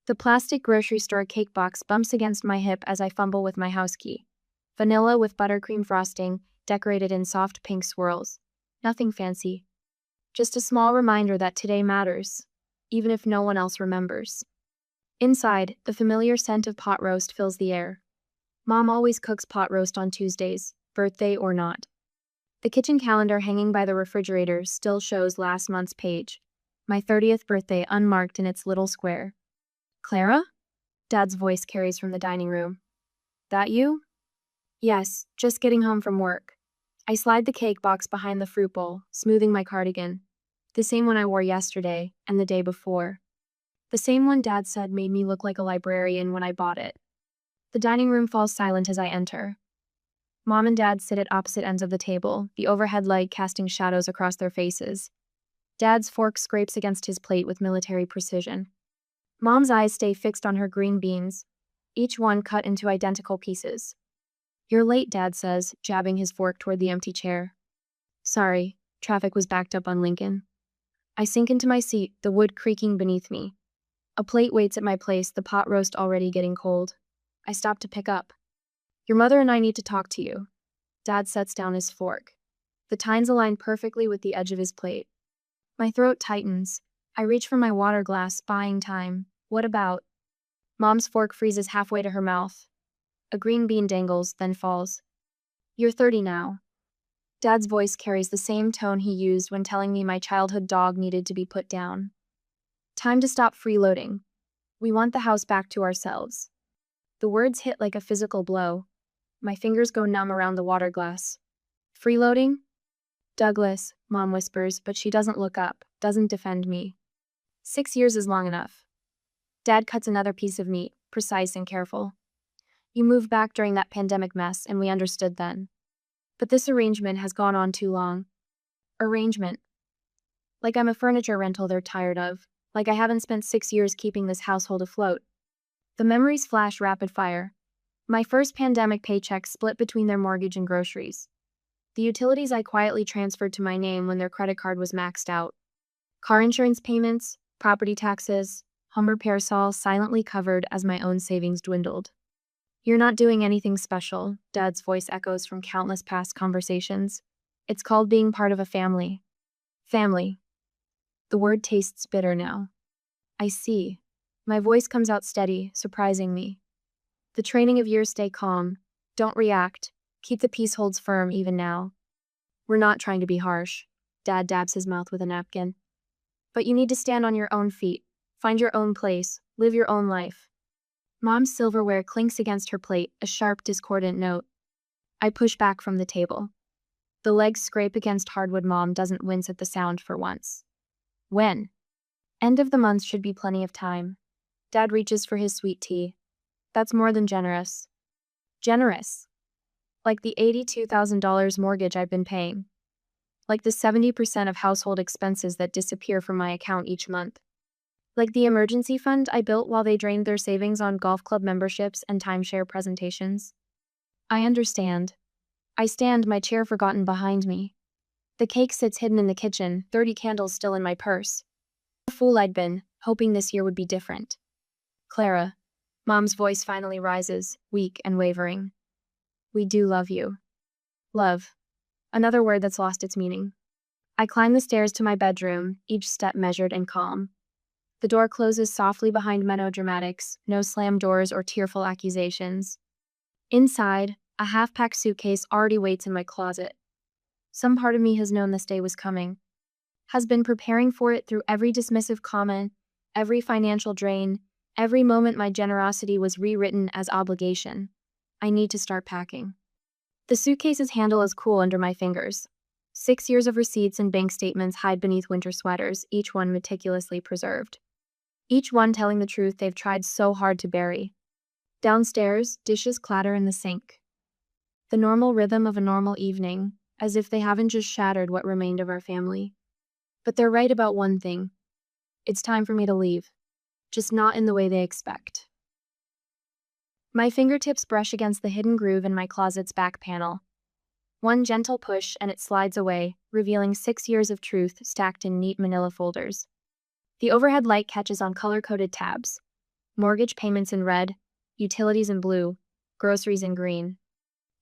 The plastic grocery store cake box bumps against my hip as I fumble with my house key. Vanilla with buttercream frosting, decorated in soft pink swirls. Nothing fancy. Just a small reminder that today matters, even if no one else remembers. Inside, the familiar scent of pot roast fills the air. Mom always cooks pot roast on Tuesdays, birthday or not. The kitchen calendar hanging by the refrigerator still shows last month's page. My 30th birthday unmarked in its little square. "Clara?" Dad's voice carries from the dining room. "That you?" "Yes, just getting home from work." I slide the cake box behind the fruit bowl, smoothing my cardigan. The same one I wore yesterday and the day before. The same one Dad said made me look like a librarian when I bought it. The dining room falls silent as I enter. Mom and Dad sit at opposite ends of the table, the overhead light casting shadows across their faces. Dad's fork scrapes against his plate with military precision. Mom's eyes stay fixed on her green beans, each one cut into identical pieces. "You're late," Dad says, jabbing his fork toward the empty chair. "Sorry, traffic was backed up on Lincoln." I sink into my seat, the wood creaking beneath me. A plate waits at my place, the pot roast already getting cold. I stop to pick up. "Your mother and I need to talk to you." Dad sets down his fork. The tines align perfectly with the edge of his plate. My throat tightens. I reach for my water glass, buying time. "What about?" Mom's fork freezes halfway to her mouth. A green bean dangles, then falls. "You're 30 now." Dad's voice carries the same tone he used when telling me my childhood dog needed to be put down. Time to stop freeloading. We want the house back to ourselves. The words hit like a physical blow. My fingers go numb around the water glass. "Freeloading?" "Douglas," Mom whispers, but she doesn't look up, doesn't defend me. 6 years is long enough. Dad cuts another piece of meat, precise and careful. "You moved back during that pandemic mess, and we understood then. But this arrangement has gone on too long." Arrangement. Like I'm a furniture rental they're tired of. Like I haven't spent 6 years keeping this household afloat. The memories flash rapid fire. My first pandemic paycheck split between their mortgage and groceries. The utilities I quietly transferred to my name when their credit card was maxed out. Car insurance payments, property taxes, home repairs all silently covered as my own savings dwindled. "You're not doing anything special," Dad's voice echoes from countless past conversations. "It's called being part of a family." Family. The word tastes bitter now. "I see." My voice comes out steady, surprising me. "The training of years, stay calm. Don't react. Keep the peace holds firm even now." "We're not trying to be harsh." Dad dabs his mouth with a napkin. "But you need to stand on your own feet. Find your own place. Live your own life." Mom's silverware clinks against her plate, a sharp, discordant note. I push back from the table. The legs scrape against hardwood. Mom doesn't wince at the sound for once. "When?" "End of the month should be plenty of time." Dad reaches for his sweet tea. "That's more than generous." Generous. Like the $82,000 mortgage I've been paying. Like the 70% of household expenses that disappear from my account each month. Like the emergency fund I built while they drained their savings on golf club memberships and timeshare presentations. I understand. I stand, my chair forgotten behind me. The cake sits hidden in the kitchen, 30 candles still in my purse. What a fool I'd been, hoping this year would be different. "Clara." Mom's voice finally rises, weak and wavering. "We do love you." Love. Another word that's lost its meaning. I climb the stairs to my bedroom, each step measured and calm. The door closes softly behind melodramatics, no slam doors or tearful accusations. Inside, a half-packed suitcase already waits in my closet. Some part of me has known this day was coming. Has been preparing for it through every dismissive comment, every financial drain, every moment my generosity was rewritten as obligation. I need to start packing. The suitcase's handle is cool under my fingers. 6 years of receipts and bank statements hide beneath winter sweaters, each one meticulously preserved. Each one telling the truth they've tried so hard to bury. Downstairs, dishes clatter in the sink. The normal rhythm of a normal evening, as if they haven't just shattered what remained of our family. But they're right about one thing. It's time for me to leave. Just not in the way they expect. My fingertips brush against the hidden groove in my closet's back panel. One gentle push and it slides away, revealing 6 years of truth stacked in neat manila folders. The overhead light catches on color-coded tabs. Mortgage payments in red, utilities in blue, groceries in green.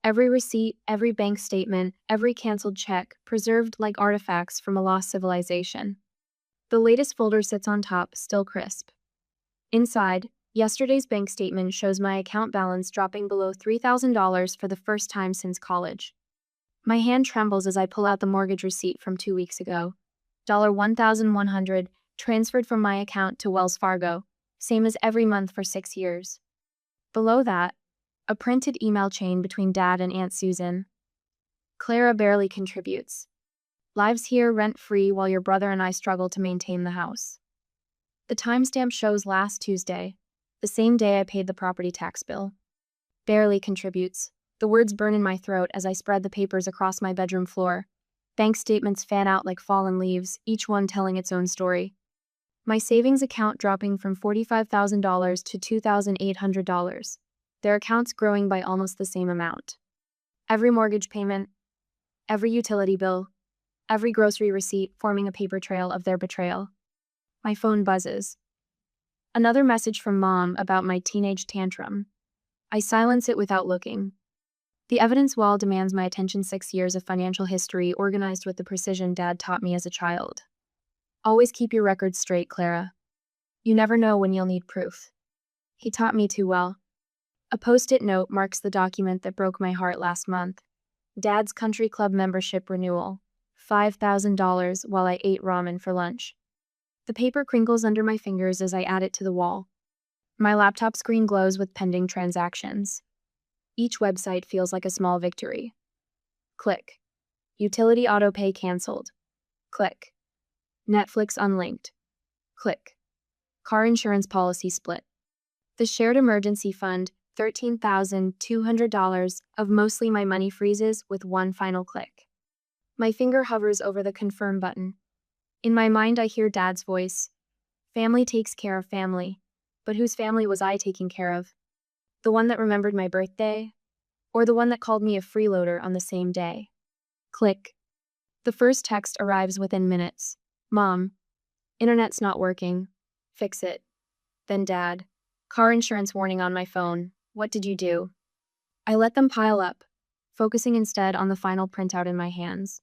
Every receipt, every bank statement, every canceled check, preserved like artifacts from a lost civilization. The latest folder sits on top, still crisp. Inside, yesterday's bank statement shows my account balance dropping below $3,000 for the first time since college. My hand trembles as I pull out the mortgage receipt from 2 weeks ago. $1,100 transferred from my account to Wells Fargo, same as every month for 6 years. Below that, a printed email chain between Dad and Aunt Susan. Clara barely contributes. Lives here rent-free while your brother and I struggle to maintain the house. The timestamp shows last Tuesday, the same day I paid the property tax bill. Barely contributes. The words burn in my throat as I spread the papers across my bedroom floor. Bank statements fan out like fallen leaves, each one telling its own story. My savings account dropping from $45,000 to $2,800. Their accounts growing by almost the same amount. Every mortgage payment, every utility bill, every grocery receipt forming a paper trail of their betrayal. My phone buzzes. Another message from Mom about my teenage tantrum. I silence it without looking. The evidence wall demands my attention. 6 years of financial history organized with the precision Dad taught me as a child. Always keep your records straight, Clara. You never know when you'll need proof. He taught me too well. A post-it note marks the document that broke my heart last month. Dad's country club membership renewal. $5,000 while I ate ramen for lunch. The paper crinkles under my fingers as I add it to the wall. My laptop screen glows with pending transactions. Each website feels like a small victory. Click. Utility autopay canceled. Click. Netflix unlinked. Click. Car insurance policy split. The shared emergency fund, $13,200 of mostly my money freezes with one final click. My finger hovers over the confirm button. In my mind, I hear Dad's voice. Family takes care of family. But whose family was I taking care of? The one that remembered my birthday? Or the one that called me a freeloader on the same day? Click. The first text arrives within minutes. Mom, internet's not working. Fix it. Then Dad. Car insurance warning on my phone. What did you do? I let them pile up, focusing instead on the final printout in my hands.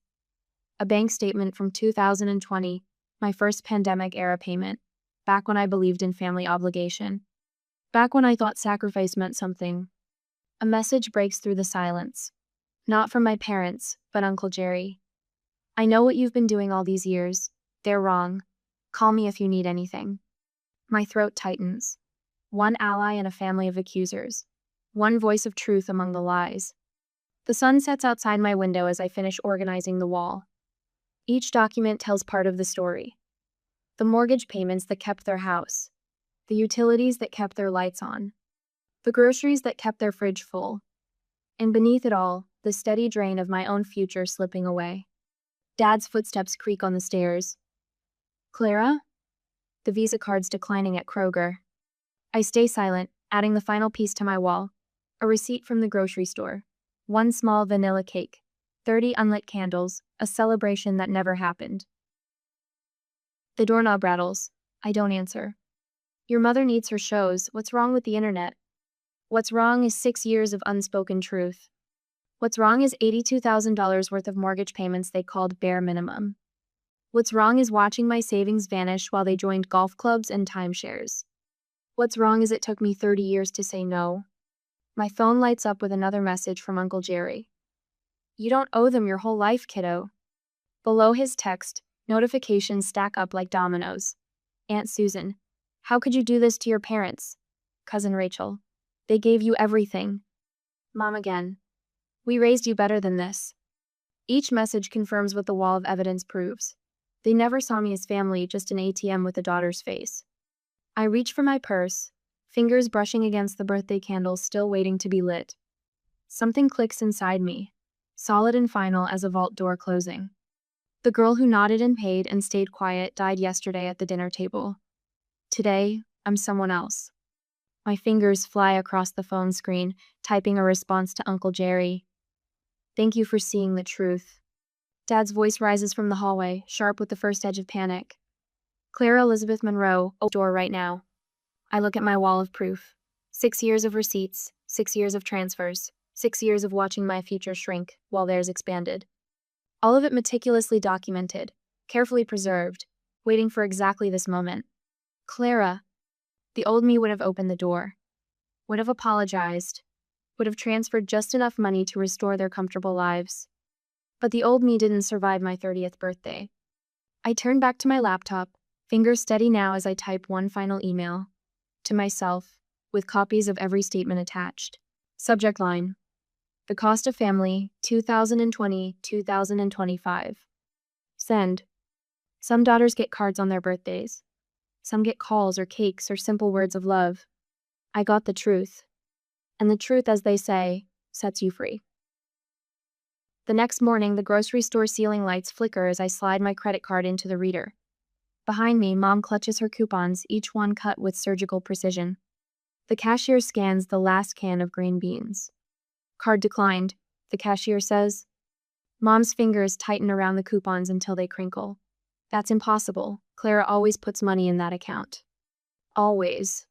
A bank statement from 2020, my first pandemic-era payment, back when I believed in family obligation. Back when I thought sacrifice meant something. A message breaks through the silence. Not from my parents, but Uncle Jerry. I know what you've been doing all these years. They're wrong. Call me if you need anything. My throat tightens. One ally in a family of accusers. One voice of truth among the lies. The sun sets outside my window as I finish organizing the wall. Each document tells part of the story. The mortgage payments that kept their house. The utilities that kept their lights on. The groceries that kept their fridge full. And beneath it all, the steady drain of my own future slipping away. Dad's footsteps creak on the stairs. Clara? The Visa card's declining at Kroger. I stay silent, adding the final piece to my wall. A receipt from the grocery store. One small vanilla cake. 30 unlit candles, a celebration that never happened. The doorknob rattles. I don't answer. Your mother needs her shows. What's wrong with the internet? What's wrong is 6 years of unspoken truth. What's wrong is $82,000 worth of mortgage payments they called bare minimum. What's wrong is watching my savings vanish while they joined golf clubs and timeshares. What's wrong is it took me 30 years to say no. My phone lights up with another message from Uncle Jerry. You don't owe them your whole life, kiddo. Below his text, notifications stack up like dominoes. Aunt Susan. How could you do this to your parents? Cousin Rachel. They gave you everything. Mom again. We raised you better than this. Each message confirms what the wall of evidence proves. They never saw me as family, just an ATM with a daughter's face. I reach for my purse, fingers brushing against the birthday candles still waiting to be lit. Something clicks inside me, solid and final as a vault door closing. The girl who nodded and paid and stayed quiet died yesterday at the dinner table. Today, I'm someone else. My fingers fly across the phone screen, typing a response to Uncle Jerry. Thank you for seeing the truth. Dad's voice rises from the hallway, sharp with the first edge of panic. Clara Elizabeth Monroe, open door right now. I look at my wall of proof. 6 years of receipts, 6 years of transfers, 6 years of watching my future shrink while theirs expanded. All of it meticulously documented, carefully preserved, waiting for exactly this moment. Clara, the old me would have opened the door, would have apologized, would have transferred just enough money to restore their comfortable lives. But the old me didn't survive my 30th birthday. I turned back to my laptop, fingers steady now as I type one final email. To myself, with copies of every statement attached. Subject line: The cost of family, 2020-2025. Send. Some daughters get cards on their birthdays. Some get calls or cakes or simple words of love. I got the truth. And the truth, as they say, sets you free. The next morning, the grocery store ceiling lights flicker as I slide my credit card into the reader. Behind me, Mom clutches her coupons, each one cut with surgical precision. The cashier scans the last can of green beans. Card declined, the cashier says. Mom's fingers tighten around the coupons until they crinkle. That's impossible. Clara always puts money in that account. Always.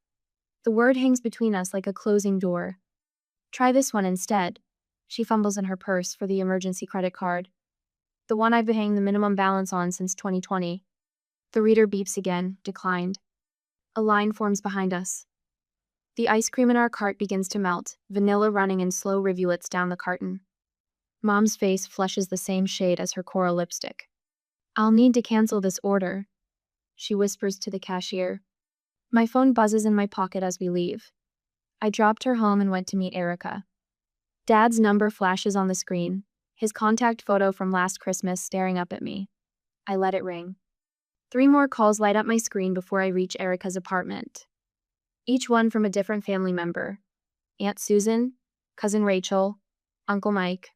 The word hangs between us like a closing door. Try this one instead. She fumbles in her purse for the emergency credit card. The one I've been paying the minimum balance on since 2020. The reader beeps again, declined. A line forms behind us. The ice cream in our cart begins to melt, vanilla running in slow rivulets down the carton. Mom's face flushes the same shade as her coral lipstick. I'll need to cancel this order, she whispers to the cashier. My phone buzzes in my pocket as we leave. I dropped her home and went to meet Erica. Dad's number flashes on the screen, his contact photo from last Christmas staring up at me. I let it ring. 3 more calls light up my screen before I reach Erica's apartment. Each one from a different family member. Aunt Susan, Cousin Rachel, Uncle Mike.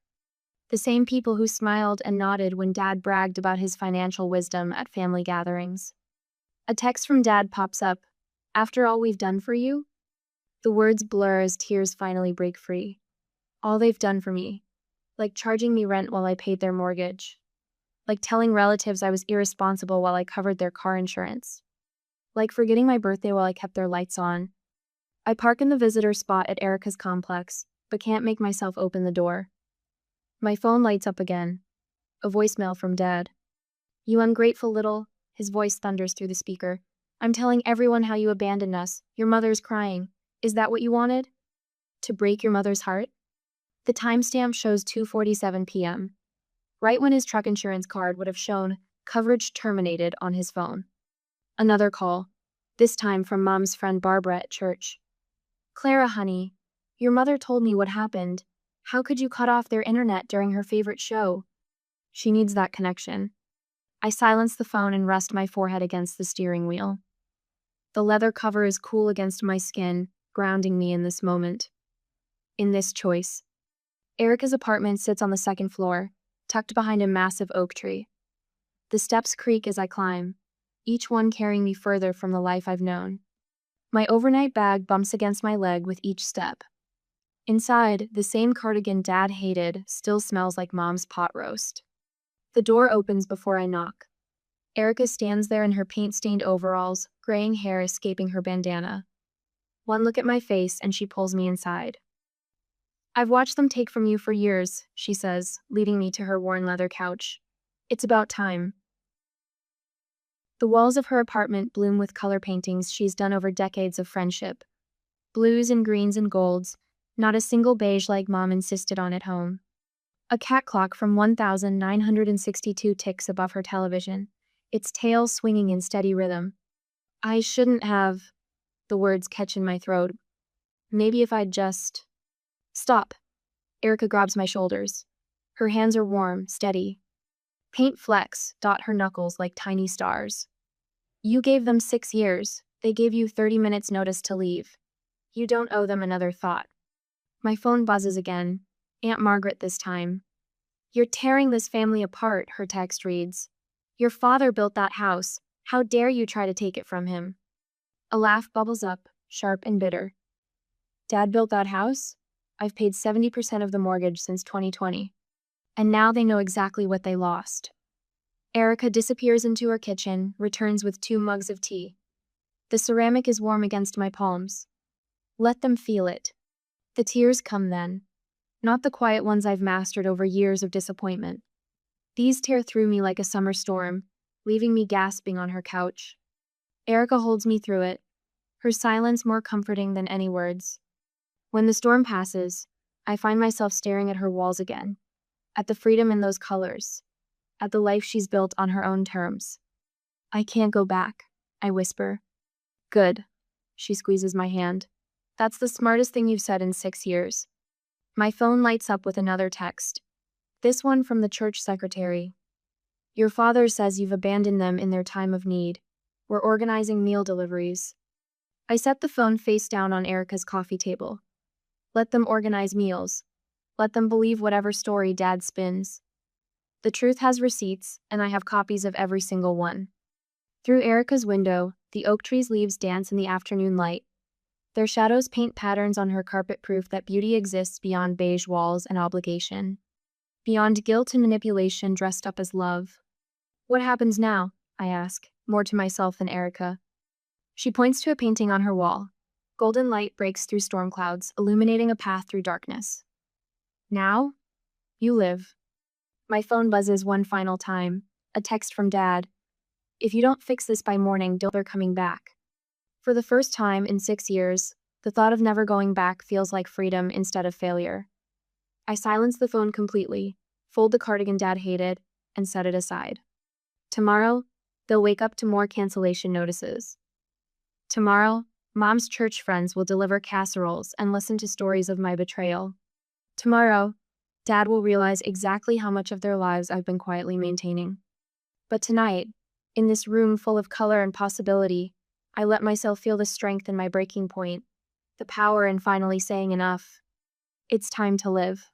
The same people who smiled and nodded when Dad bragged about his financial wisdom at family gatherings. A text from Dad pops up. After all we've done for you? The words blur as tears finally break free. All they've done for me. Like charging me rent while I paid their mortgage. Like telling relatives I was irresponsible while I covered their car insurance. Like forgetting my birthday while I kept their lights on. I park in the visitor spot at Erica's complex, but can't make myself open the door. My phone lights up again. A voicemail from Dad. You ungrateful little, his voice thunders through the speaker. I'm telling everyone how you abandoned us. Your mother's crying. Is that what you wanted? To break your mother's heart? The timestamp shows 2:47 p.m. Right when his truck insurance card would have shown coverage terminated on his phone. Another call, this time from Mom's friend Barbara at church. Clara, honey, your mother told me what happened. How could you cut off their internet during her favorite show? She needs that connection. I silence the phone and rest my forehead against the steering wheel. The leather cover is cool against my skin, grounding me in this moment. In this choice. Erica's apartment sits on the 2nd floor, tucked behind a massive oak tree. The steps creak as I climb, each one carrying me further from the life I've known. My overnight bag bumps against my leg with each step. Inside, the same cardigan Dad hated still smells like Mom's pot roast. The door opens before I knock. Erica stands there in her paint-stained overalls, graying hair escaping her bandana. One look at my face and she pulls me inside. I've watched them take from you for years, she says, leading me to her worn leather couch. It's about time. The walls of her apartment bloom with color paintings she's done over decades of friendship. Blues and greens and golds, not a single beige like Mom insisted on at home. A cat clock from 1,962 ticks above her television, its tail swinging in steady rhythm. I shouldn't have, the words catch in my throat. Maybe if I'd just... Stop. Erica grabs my shoulders. Her hands are warm, steady. Paint flecks dot her knuckles like tiny stars. You gave them 6 years. They gave you 30 minutes notice to leave. You don't owe them another thought. My phone buzzes again. Aunt Margaret this time. You're tearing this family apart, her text reads. Your father built that house. How dare you try to take it from him? A laugh bubbles up, sharp and bitter. Dad built that house? I've paid 70% of the mortgage since 2020. And now they know exactly what they lost. Erica disappears into her kitchen, returns with 2 mugs of tea. The ceramic is warm against my palms. Let them feel it. The tears come then. Not the quiet ones I've mastered over years of disappointment. These tear through me like a summer storm, leaving me gasping on her couch. Erica holds me through it, her silence more comforting than any words. When the storm passes, I find myself staring at her walls again, at the freedom in those colors, at the life she's built on her own terms. I can't go back, I whisper. Good. She squeezes my hand. That's the smartest thing you've said in 6 years. My phone lights up with another text. This one from the church secretary. Your father says you've abandoned them in their time of need. We're organizing meal deliveries. I set the phone face down on Erica's coffee table. Let them organize meals. Let them believe whatever story Dad spins. The truth has receipts, and I have copies of every single one. Through Erica's window, the oak tree's leaves dance in the afternoon light. Their shadows paint patterns on her carpet, proof that beauty exists beyond beige walls and obligation. Beyond guilt and manipulation dressed up as love. What happens now? I ask, more to myself than Erica. She points to a painting on her wall. Golden light breaks through storm clouds, illuminating a path through darkness. Now? You live. My phone buzzes one final time. A text from Dad. If you don't fix this by morning, they're coming back. For the first time in 6 years, the thought of never going back feels like freedom instead of failure. I silence the phone completely, fold the cardigan Dad hated, and set it aside. Tomorrow, they'll wake up to more cancellation notices. Tomorrow, Mom's church friends will deliver casseroles and listen to stories of my betrayal. Tomorrow, Dad will realize exactly how much of their lives I've been quietly maintaining. But tonight, in this room full of color and possibility, I let myself feel the strength in my breaking point, the power in finally saying enough. It's time to live.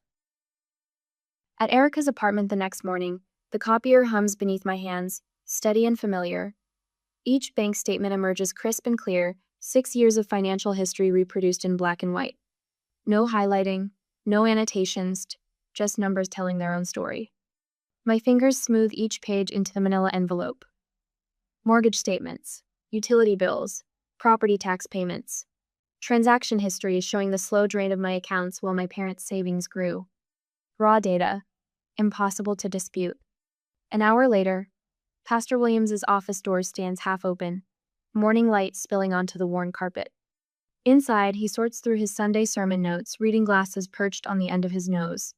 At Erica's apartment the next morning, the copier hums beneath my hands, steady and familiar. Each bank statement emerges crisp and clear, 6 years of financial history reproduced in black and white. No highlighting, no annotations, just numbers telling their own story. My fingers smooth each page into the manila envelope. Mortgage statements, utility bills, property tax payments. Transaction history is showing the slow drain of my accounts while my parents' savings grew. Raw data, impossible to dispute. An hour later, Pastor Williams's office door stands half open, morning light spilling onto the worn carpet. Inside, he sorts through his Sunday sermon notes, reading glasses perched on the end of his nose.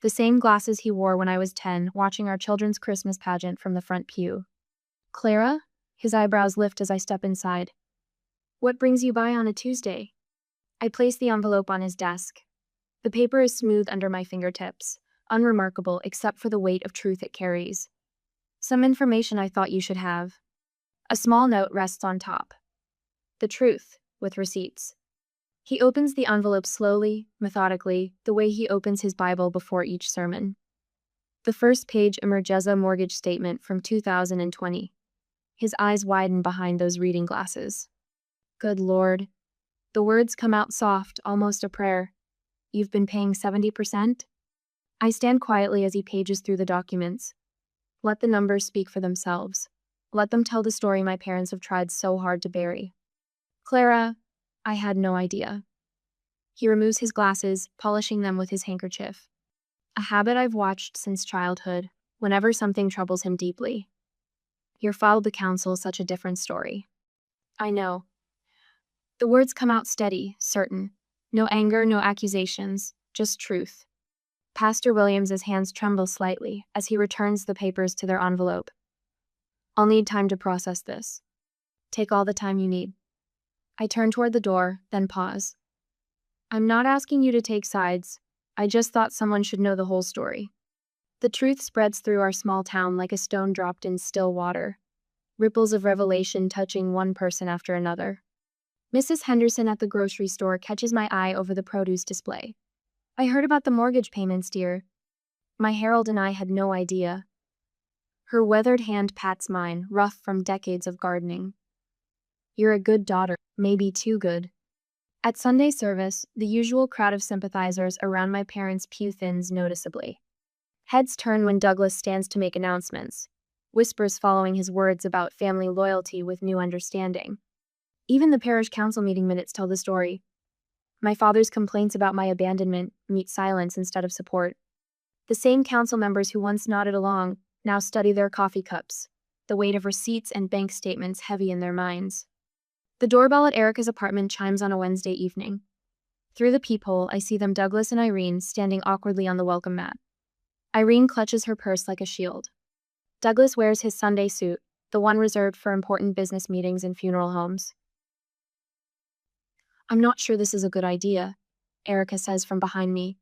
The same glasses he wore when I was 10, watching our children's Christmas pageant from the front pew. Clara? His eyebrows lift as I step inside. What brings you by on a Tuesday? I place the envelope on his desk. The paper is smooth under my fingertips, unremarkable except for the weight of truth it carries. Some information I thought you should have. A small note rests on top. The truth, with receipts. He opens the envelope slowly, methodically, the way he opens his Bible before each sermon. The first page emerges a mortgage statement from 2020. His eyes widen behind those reading glasses. Good Lord. The words come out soft, almost a prayer. You've been paying 70%? I stand quietly as he pages through the documents. Let the numbers speak for themselves. Let them tell the story my parents have tried so hard to bury. Clara, I had no idea. He removes his glasses, polishing them with his handkerchief. A habit I've watched since childhood, whenever something troubles him deeply. Your filed the counsel such a different story. I know. The words come out steady, certain. No anger, no accusations, just truth. Pastor Williams's hands tremble slightly as he returns the papers to their envelope. I'll need time to process this. Take all the time you need. I turn toward the door, then pause. I'm not asking you to take sides. I just thought someone should know the whole story. The truth spreads through our small town like a stone dropped in still water. Ripples of revelation touching one person after another. Mrs. Henderson at the grocery store catches my eye over the produce display. I heard about the mortgage payments, dear. My Harold and I had no idea. Her weathered hand pats mine, rough from decades of gardening. You're a good daughter, maybe too good. At Sunday service, the usual crowd of sympathizers around my parents' pew thins noticeably. Heads turn when Douglas stands to make announcements, whispers following his words about family loyalty with new understanding. Even the parish council meeting minutes tell the story. My father's complaints about my abandonment meet silence instead of support. The same council members who once nodded along now study their coffee cups, the weight of receipts and bank statements heavy in their minds. The doorbell at Erica's apartment chimes on a Wednesday evening. Through the peephole, I see them, Douglas and Irene, standing awkwardly on the welcome mat. Irene clutches her purse like a shield. Douglas wears his Sunday suit, the one reserved for important business meetings and funeral homes. I'm not sure this is a good idea, Erica says from behind me.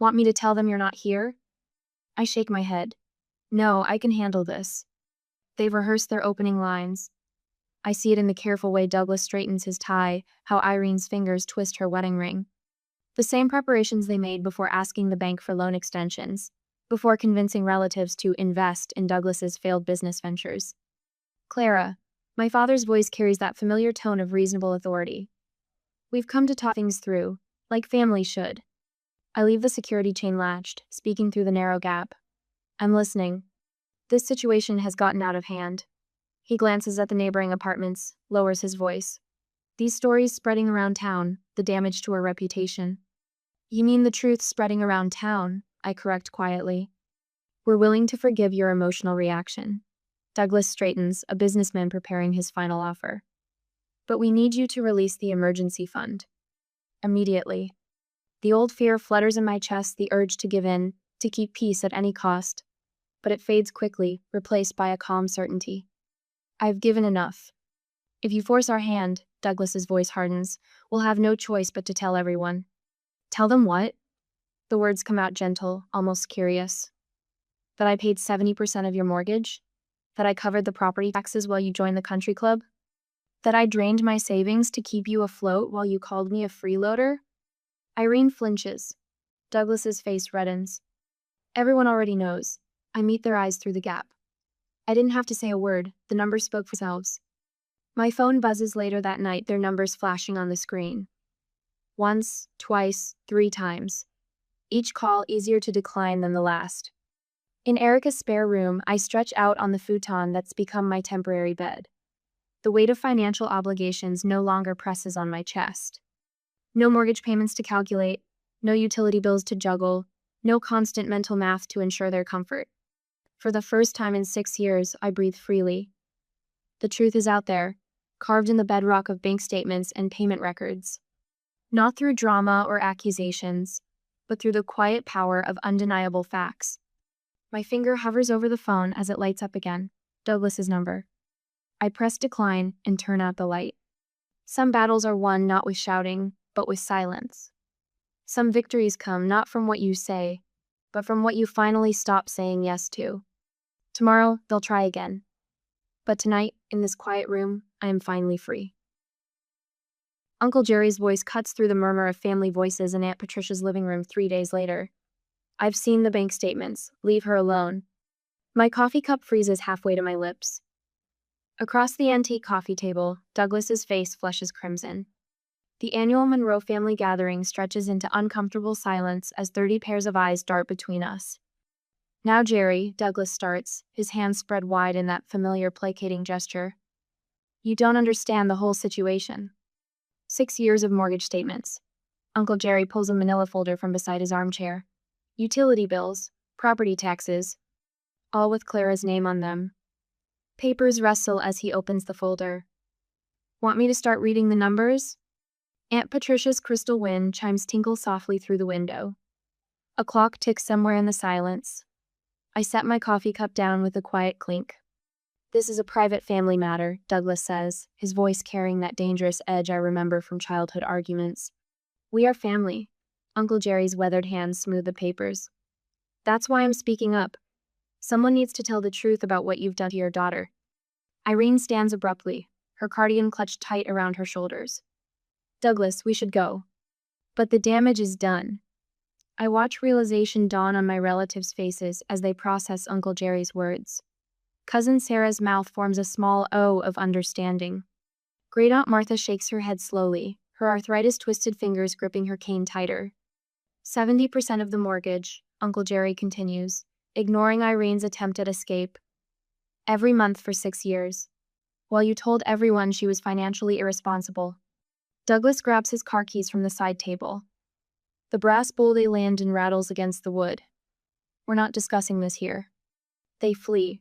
Want me to tell them you're not here? I shake my head. No, I can handle this. They've rehearsed their opening lines. I see it in the careful way Douglas straightens his tie, how Irene's fingers twist her wedding ring. The same preparations they made before asking the bank for loan extensions, before convincing relatives to invest in Douglas's failed business ventures. Clara, my father's voice carries that familiar tone of reasonable authority. We've come to talk things through, like family should. I leave the security chain latched, speaking through the narrow gap. I'm listening. This situation has gotten out of hand. He glances at the neighboring apartments, lowers his voice. These stories spreading around town, the damage to her reputation. You mean the truth spreading around town, I correct quietly. We're willing to forgive your emotional reaction. Douglas straightens, a businessman preparing his final offer. But we need you to release the emergency fund. Immediately. The old fear flutters in my chest, the urge to give in, to keep peace at any cost. But it fades quickly, replaced by a calm certainty. I've given enough. If you force our hand, Douglas's voice hardens, we'll have no choice but to tell everyone. Tell them what? The words come out gentle, almost curious. That I paid 70% of your mortgage? That I covered the property taxes while you joined the country club? That I drained my savings to keep you afloat while you called me a freeloader? Irene flinches. Douglas's face reddens. Everyone already knows. I meet their eyes through the gap. I didn't have to say a word. The numbers spoke for themselves. My phone buzzes later that night, their numbers flashing on the screen. Once, twice, 3 times. Each call easier to decline than the last. In Erica's spare room, I stretch out on the futon that's become my temporary bed. The weight of financial obligations no longer presses on my chest. No mortgage payments to calculate, no utility bills to juggle, no constant mental math to ensure their comfort. For the first time in 6 years, I breathe freely. The truth is out there, carved in the bedrock of bank statements and payment records. Not through drama or accusations, but through the quiet power of undeniable facts. My finger hovers over the phone as it lights up again. Douglas's number. I press decline and turn out the light. Some battles are won not with shouting, but with silence. Some victories come not from what you say, but from what you finally stop saying yes to. Tomorrow, they'll try again. But tonight, in this quiet room, I am finally free. Uncle Jerry's voice cuts through the murmur of family voices in Aunt Patricia's living room 3 days later. I've seen the bank statements. Leave her alone. My coffee cup freezes halfway to my lips. Across the antique coffee table, Douglas's face flushes crimson. The annual Monroe family gathering stretches into uncomfortable silence as 30 pairs of eyes dart between us. Now, Jerry, Douglas starts, his hands spread wide in that familiar placating gesture. You don't understand the whole situation. 6 years of mortgage statements. Uncle Jerry pulls a manila folder from beside his armchair. Utility bills, property taxes, all with Clara's name on them. Papers rustle as he opens the folder. Want me to start reading the numbers? Aunt Patricia's crystal wind chimes tinkle softly through the window. A clock ticks somewhere in the silence. I set my coffee cup down with a quiet clink. This is a private family matter, Douglas says, his voice carrying that dangerous edge I remember from childhood arguments. We are family. Uncle Jerry's weathered hands smooth the papers. That's why I'm speaking up. Someone needs to tell the truth about what you've done to your daughter. Irene stands abruptly, her cardigan clutched tight around her shoulders. Douglas, we should go. But the damage is done. I watch realization dawn on my relatives' faces as they process Uncle Jerry's words. Cousin Sarah's mouth forms a small O of understanding. Great Aunt Martha shakes her head slowly, her arthritis-twisted fingers gripping her cane tighter. 70% of the mortgage, Uncle Jerry continues, ignoring Irene's attempt at escape. Every month for 6 years. while you told everyone she was financially irresponsible. Douglas grabs his car keys from the side table. The brass bowl they land and rattles against the wood. We're not discussing this here. They flee.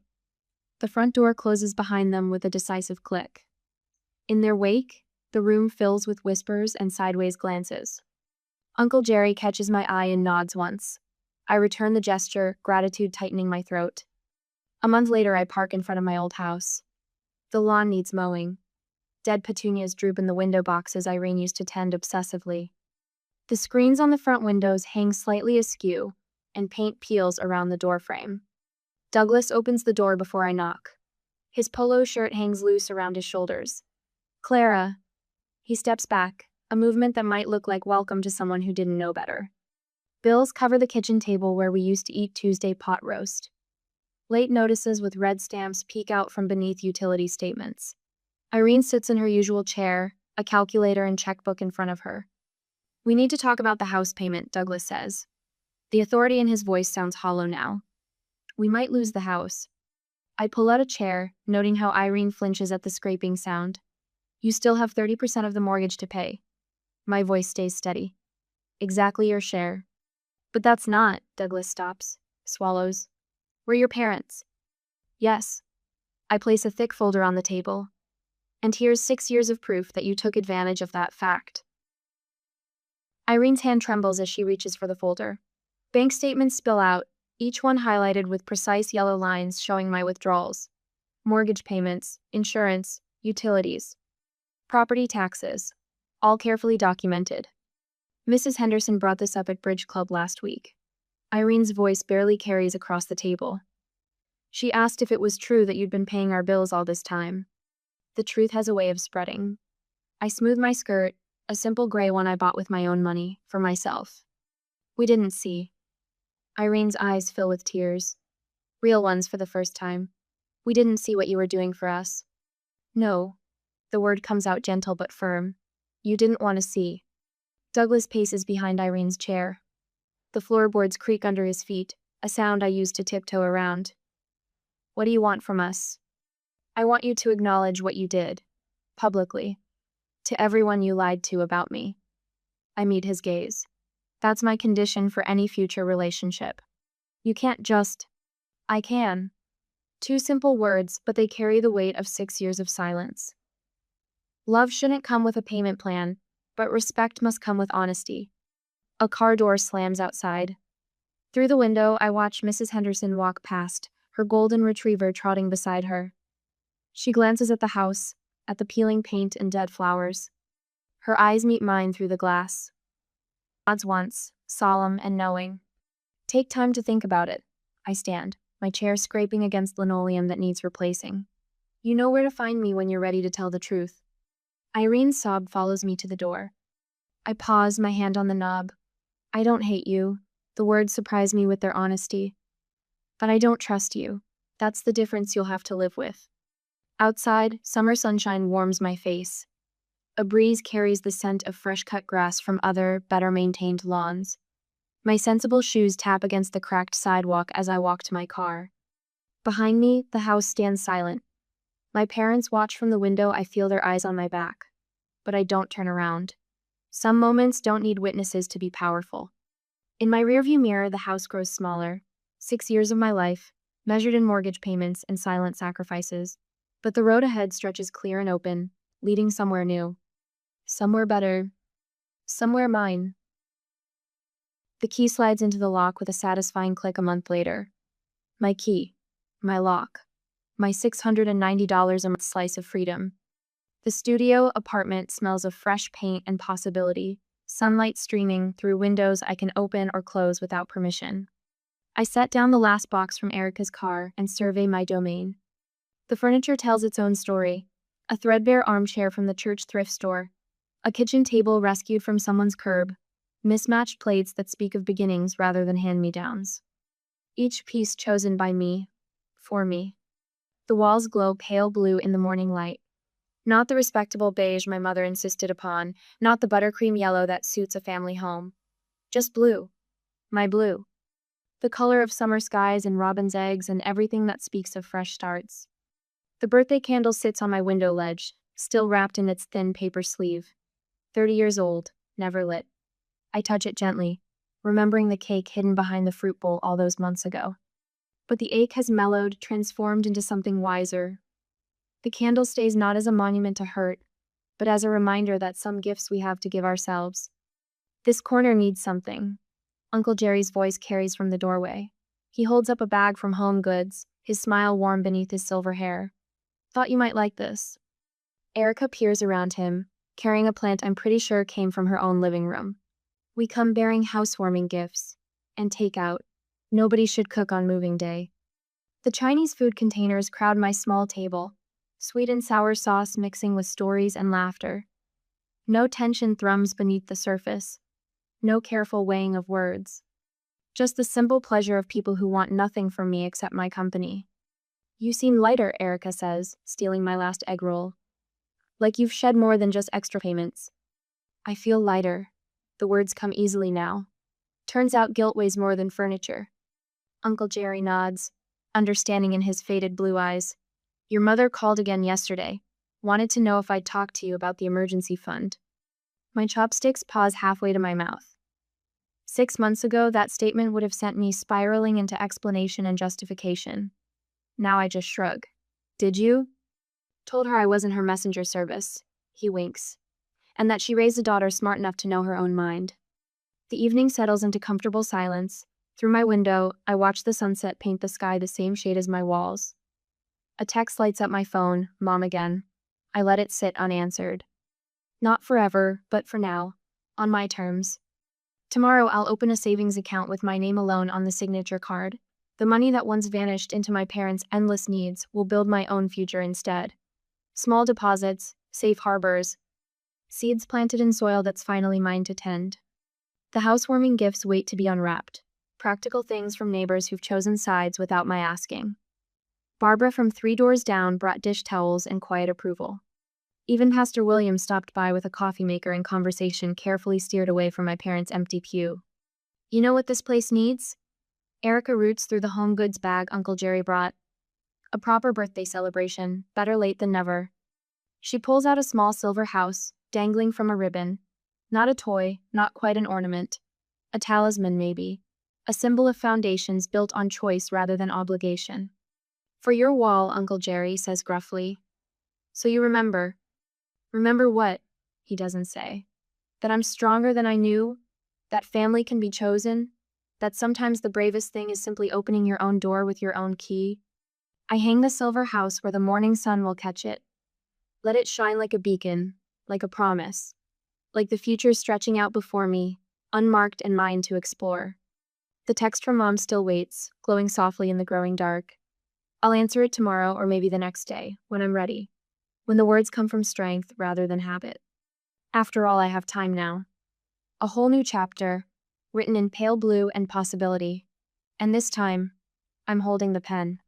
The front door closes behind them with a decisive click. In their wake, the room fills with whispers and sideways glances. Uncle Jerry catches my eye and nods once. I return the gesture, gratitude tightening my throat. A month later, I park in front of my old house. The lawn needs mowing. Dead petunias droop in the window boxes Irene used to tend obsessively. The screens on the front windows hang slightly askew, and paint peels around the doorframe. Douglas opens the door before I knock. His polo shirt hangs loose around his shoulders. Clara. He steps back, a movement that might look like welcome to someone who didn't know better. Bills cover the kitchen table where we used to eat Tuesday pot roast. Late notices with red stamps peek out from beneath utility statements. Irene sits in her usual chair, a calculator and checkbook in front of her. We need to talk about the house payment, Douglas says. The authority in his voice sounds hollow now. We might lose the house. I pull out a chair, noting how Irene flinches at the scraping sound. You still have 30% of the mortgage to pay. My voice stays steady. Exactly your share. But that's not, Douglas stops, swallows. We're your parents. Yes. I place a thick folder on the table. And here's 6 years of proof that you took advantage of that fact. Irene's hand trembles as she reaches for the folder. Bank statements spill out, each one highlighted with precise yellow lines showing my withdrawals. Mortgage payments, insurance, utilities. Property taxes. All carefully documented. Mrs. Henderson brought this up at Bridge Club last week. Irene's voice barely carries across the table. She asked if it was true that you'd been paying our bills all this time. The truth has a way of spreading. I smooth my skirt, a simple gray one I bought with my own money, for myself. We didn't see. Irene's eyes fill with tears. Real ones for the first time. We didn't see what you were doing for us. No. The word comes out gentle but firm. You didn't want to see. Douglas paces behind Irene's chair. The floorboards creak under his feet, a sound I use to tiptoe around. What do you want from us? I want you to acknowledge what you did, publicly, to everyone you lied to about me. I meet his gaze. That's my condition for any future relationship. You can't just... I can. 2 simple words, but they carry the weight of 6 years of silence. Love shouldn't come with a payment plan, but respect must come with honesty. A car door slams outside. Through the window, I watch Mrs. Henderson walk past, her golden retriever trotting beside her. She glances at the house, at the peeling paint and dead flowers. Her eyes meet mine through the glass. Nods once, solemn and knowing. Take time to think about it. I stand, my chair scraping against linoleum that needs replacing. You know where to find me when you're ready to tell the truth. Irene's sob follows me to the door. I pause, my hand on the knob. I don't hate you. The words surprise me with their honesty. But I don't trust you. That's the difference you'll have to live with. Outside, summer sunshine warms my face. A breeze carries the scent of fresh-cut grass from other, better-maintained lawns. My sensible shoes tap against the cracked sidewalk as I walk to my car. Behind me, the house stands silent. My parents watch from the window. I feel their eyes on my back. But I don't turn around. Some moments don't need witnesses to be powerful. In my rearview mirror, the house grows smaller. 6 years of my life, measured in mortgage payments and silent sacrifices. But the road ahead stretches clear and open, leading somewhere new. Somewhere better. Somewhere mine. The key slides into the lock with a satisfying click a month later. My key. My lock. My $690 a month slice of freedom. The studio apartment smells of fresh paint and possibility, sunlight streaming through windows I can open or close without permission. I set down the last box from Erica's car and survey my domain. The furniture tells its own story. A threadbare armchair from the church thrift store. A kitchen table rescued from someone's curb. Mismatched plates that speak of beginnings rather than hand-me-downs. Each piece chosen by me. For me. The walls glow pale blue in the morning light. Not the respectable beige my mother insisted upon, not the buttercream yellow that suits a family home. Just blue. My blue. The color of summer skies and robin's eggs and everything that speaks of fresh starts. The birthday candle sits on my window ledge, still wrapped in its thin paper sleeve. 30 years old, never lit. I touch it gently, remembering the cake hidden behind the fruit bowl all those months ago. But the ache has mellowed, transformed into something wiser. The candle stays not as a monument to hurt, but as a reminder that some gifts we have to give ourselves. This corner needs something. Uncle Jerry's voice carries from the doorway. He holds up a bag from Home Goods, his smile warm beneath his silver hair. Thought you might like this. Erica peers around him, carrying a plant I'm pretty sure came from her own living room. We come bearing housewarming gifts. And takeout. Nobody should cook on moving day. The Chinese food containers crowd my small table, sweet and sour sauce mixing with stories and laughter. No tension thrums beneath the surface. No careful weighing of words. Just the simple pleasure of people who want nothing from me except my company. You seem lighter, Erica says, stealing my last egg roll. Like you've shed more than just extra payments. I feel lighter. The words come easily now. Turns out guilt weighs more than furniture. Uncle Jerry nods, understanding in his faded blue eyes. Your mother called again yesterday. Wanted to know if I'd talk to you about the emergency fund. My chopsticks pause halfway to my mouth. 6 months ago, that statement would have sent me spiraling into explanation and justification. Now I just shrug. Did you? Told her I wasn't her messenger service. He winks. And that she raised a daughter smart enough to know her own mind. The evening settles into comfortable silence. Through my window, I watch the sunset paint the sky the same shade as my walls. A text lights up my phone, Mom again. I let it sit unanswered. Not forever, but for now. On my terms. Tomorrow I'll open a savings account with my name alone on the signature card. The money that once vanished into my parents' endless needs will build my own future instead. Small deposits, safe harbors. Seeds planted in soil that's finally mine to tend. The housewarming gifts wait to be unwrapped. Practical things from neighbors who've chosen sides without my asking. Barbara from 3 doors down brought dish towels and quiet approval. Even Pastor William stopped by with a coffee maker and conversation carefully steered away from my parents' empty pew. You know what this place needs? Erica roots through the Home Goods bag Uncle Jerry brought. A proper birthday celebration, better late than never. She pulls out a small silver house, dangling from a ribbon. Not a toy, not quite an ornament. A talisman, maybe. A symbol of foundations built on choice rather than obligation. For your wall, Uncle Jerry says gruffly. So you remember. Remember what? He doesn't say. That I'm stronger than I knew? That family can be chosen? That sometimes the bravest thing is simply opening your own door with your own key? I hang the silver house where the morning sun will catch it. Let it shine like a beacon, like a promise. Like the future stretching out before me, unmarked and mine to explore. The text from Mom still waits, glowing softly in the growing dark. I'll answer it tomorrow or maybe the next day, when I'm ready. When the words come from strength rather than habit. After all, I have time now. A whole new chapter, written in pale blue and possibility. And this time, I'm holding the pen.